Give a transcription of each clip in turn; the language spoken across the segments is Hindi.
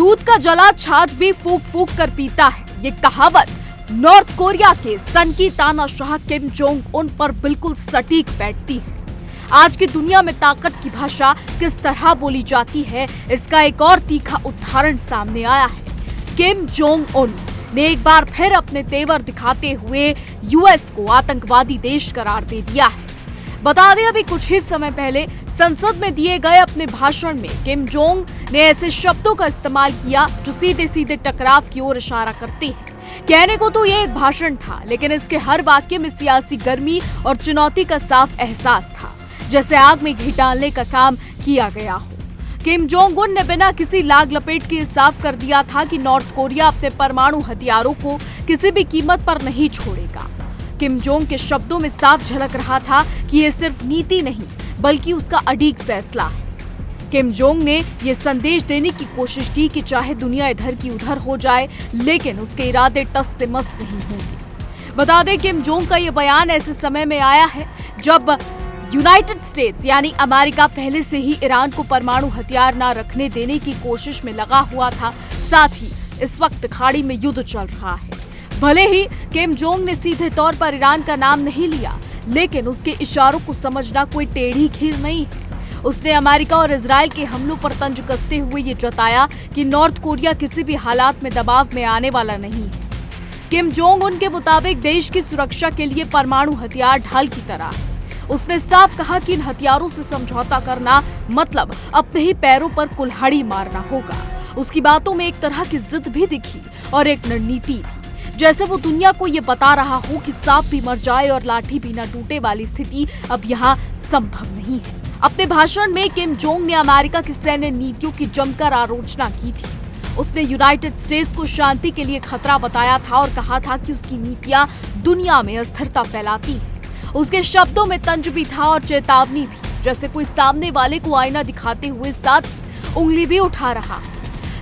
दूध का जला छाछ भी फूक फूक कर पीता है, ये कहावत नॉर्थ कोरिया के सन की तानाशाह किम जोंग उन पर बिल्कुल सटीक बैठती है। आज की दुनिया में ताकत की भाषा किस तरह बोली जाती है, इसका एक और तीखा उदाहरण सामने आया है। किम जोंग उन ने एक बार फिर अपने तेवर दिखाते हुए यूएस को आतंकवादी देश करार दे दिया है। बता दें, अभी कुछ ही समय पहले संसद में दिए गए अपने भाषण में किम जोंग ने ऐसे शब्दों का इस्तेमाल किया जो सीधे सीधे टकराव की ओर इशारा करते हैं। कहने को तो ये एक भाषण था, लेकिन इसके हर वाक्य में सियासी गर्मी और चुनौती का साफ एहसास था, जैसे आग में घी डालने का काम किया गया हो। किम जोंग उन ने बिना किसी लाग लपेट के साफ कर दिया था कि नॉर्थ कोरिया अपने परमाणु हथियारों को किसी भी कीमत पर नहीं छोड़ेगा। किम जोंग के शब्दों में साफ झलक रहा था कि ये सिर्फ नीति नहीं बल्कि उसका अडिग फैसला है। किम जोंग ने ये संदेश देने की कोशिश की कि चाहे दुनिया इधर की उधर हो जाए, लेकिन उसके इरादे टस से मस नहीं होंगे। बता दें, किम जोंग का ये बयान ऐसे समय में आया है जब यूनाइटेड स्टेट्स यानी अमेरिका पहले से ही ईरान को परमाणु हथियार न रखने देने की कोशिश में लगा हुआ था। साथ ही इस वक्त खाड़ी में युद्ध चल रहा है। भले ही किम जोंग ने सीधे तौर पर ईरान का नाम नहीं लिया, लेकिन उसके इशारों को समझना कोई टेढ़ी खीर नहीं है। उसने अमेरिका और इजराइल के हमलों पर तंज कसते हुए ये जताया कि नॉर्थ कोरिया किसी भी हालात में दबाव में आने वाला नहीं है। किम जोंग उन के मुताबिक देश की सुरक्षा के लिए परमाणु हथियार ढाल की तरह है। उसने साफ कहा कि इन हथियारों से समझौता करना मतलब अपने ही पैरों पर कुल्हाड़ी मारना होगा। उसकी बातों में एक तरह की जिद भी दिखी और एक रणनीति भी, जैसे वो दुनिया को ये बता रहा हो कि सांप भी मर जाए और लाठी भी न टूटे वाली स्थिति अब यहाँ संभव नहीं है। अपने भाषण में किम जोंग ने अमेरिका की सैन्य नीतियों की जमकर आलोचना की थी। उसने यूनाइटेड स्टेट्स को शांति के लिए खतरा बताया था और कहा था कि उसकी नीतियां दुनिया में अस्थिरता फैलाती हैं। उसके शब्दों में तंज भी था और चेतावनी भी, जैसे कोई सामने वाले को आईना दिखाते हुए साथ ही उंगली भी उठा रहा है।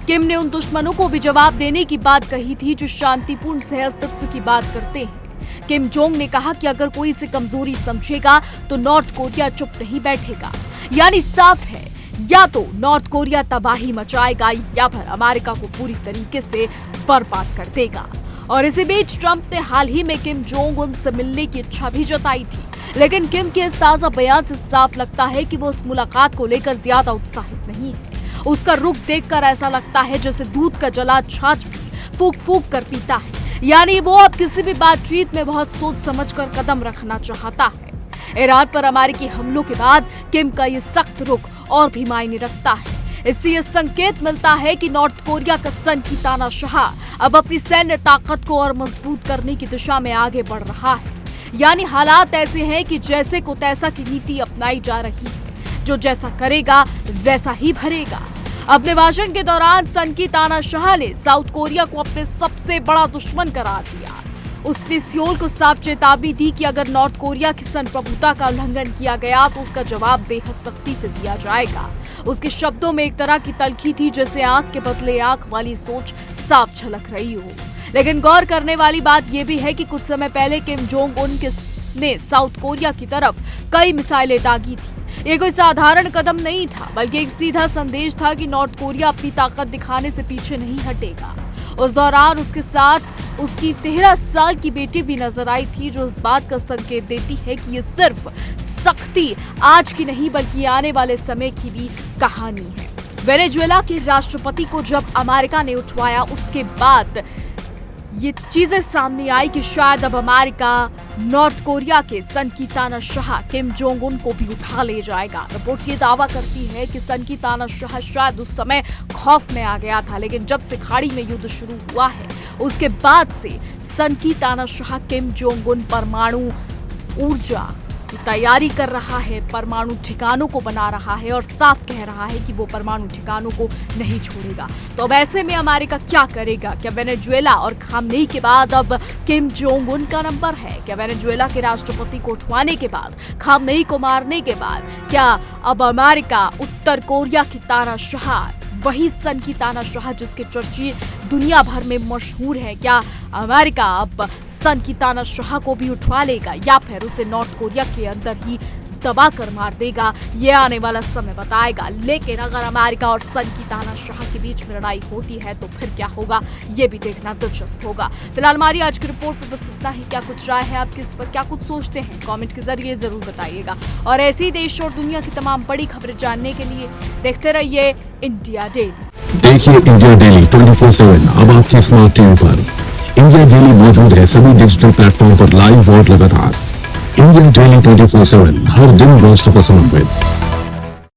किम ने उन दुश्मनों को भी जवाब देने की बात कही थी जो शांतिपूर्ण सहअस्तित्व की बात करते हैं। किम जोंग ने कहा कि अगर कोई इसे कमजोरी समझेगा तो नॉर्थ कोरिया चुप नहीं बैठेगा। यानी साफ है, या तो नॉर्थ कोरिया तबाही मचाएगा या फिर अमेरिका को पूरी तरीके से बर्बाद कर देगा। और इसी बीच ट्रंप ने हाल ही में किम जोंग उन से मिलने की इच्छा भी जताई थी, लेकिन किम के इस ताजा बयान से साफ लगता है कि वो उस मुलाकात को लेकर ज्यादा उत्साहित नहीं है। उसका रुख देखकर ऐसा लगता है जैसे दूध का जला छाछ भी फूक फूक कर पीता है। यानी वो अब किसी भी बातचीत में बहुत सोच समझकर कदम रखना चाहता है। ईरान पर अमेरिकी हमलों के बाद किम का ये सख्त रुख और भी मायने रखता है। इससे यह संकेत मिलता है कि नॉर्थ कोरिया का सन की तानाशाह अब अपनी सैन्य ताकत को और मजबूत करने की दिशा में आगे बढ़ रहा है। यानी हालात ऐसे हैं कि जैसे को तैसा की नीति अपनाई जा रही है। जो जैसा करेगा वैसा ही भरेगा। अपने भाषण के दौरान सन की तानाशाह ने साउथ कोरिया को अपने सबसे बड़ा दुश्मन करार दिया। उसने सियोल को साफ चेतावनी दी कि अगर नॉर्थ कोरिया की संप्रभुता का उल्लंघन किया गया तो उसका जवाब बेहद सख्ती से दिया जाएगा। उसके शब्दों में एक तरह की तल्खी थी, जैसे आंख के बदले आंख वाली सोच साफ झलक रही हो। लेकिन गौर करने वाली बात यह भी है कि कुछ समय पहले किम जोंग उन ने साउथ कोरिया की तरफ कई मिसाइलें दागी थी। ये कोई साधारण कदम नहीं था, बल्कि एक सीधा संदेश था कि नॉर्थ कोरिया अपनी ताकत दिखाने से पीछे नहीं हटेगा। उस दौरान उसके साथ उसकी 13 साल की बेटी भी नजर आई थी, जो इस बात का संकेत देती है कि ये सिर्फ सख्ती आज की नहीं बल्कि आने वाले समय की भी कहानी है। वेनेजुएला के राष्ट्रपति को जब अमेरिका ने उठवाया, उसके बाद ये चीजें सामने आई कि शायद अब अमेरिका नॉर्थ कोरिया के सन की तानाशाह किम जोंग उन को भी उठा ले जाएगा। रिपोर्ट्स ये दावा करती है कि सन की तानाशाह शायद उस समय खौफ में आ गया था, लेकिन जब से खाड़ी में युद्ध शुरू हुआ है उसके बाद से सन की तानाशाह किम जोंग उन परमाणु ऊर्जा की तैयारी कर रहा है, परमाणु ठिकानों को बना रहा है और साफ कह रहा है कि वो परमाणु ठिकानों को नहीं छोड़ेगा। तो अब ऐसे में अमेरिका क्या करेगा? क्या वेनेजुएला और खामनेई के बाद अब किम जोंग उन का नंबर है? क्या वेनेजुएला के राष्ट्रपति को उठवाने के बाद, खामनेई को मारने के बाद, क्या अब अमेरिका उत्तर कोरिया की तानाशाह, वही सन की तानाशाह जिसके चर्चे दुनिया भर में मशहूर है, क्या अमेरिका अब सन की तानाशाह को भी उठवा लेगा या फिर उसे नॉर्थ कोरिया के अंदर ही दबा कर मार देगा, ये आने वाला समय बताएगा। लेकिन अगर अमेरिका और सन की तानाशाह के बीच में लड़ाई होती है तो फिर क्या होगा, ये भी देखना दिलचस्प होगा। फिलहाल हमारी आज की रिपोर्ट पर बस इतना ही। क्या कुछ राय है आपकी, इस पर क्या कुछ सोचते हैं, कमेंट के जरिए जरूर बताइएगा। और ऐसी देश और दुनिया की तमाम बड़ी खबरें जानने के लिए देखते रहिए इंडिया डेली। देखिए इंडिया डेली 24/7 अब आपके स्मार्ट टीवी पर। इंडिया डेली मौजूद है सभी डिजिटल प्लेटफॉर्म पर लाइव और लगातार। इंडिया डेली 24/7 हर दिन राष्ट्र को समर्पित।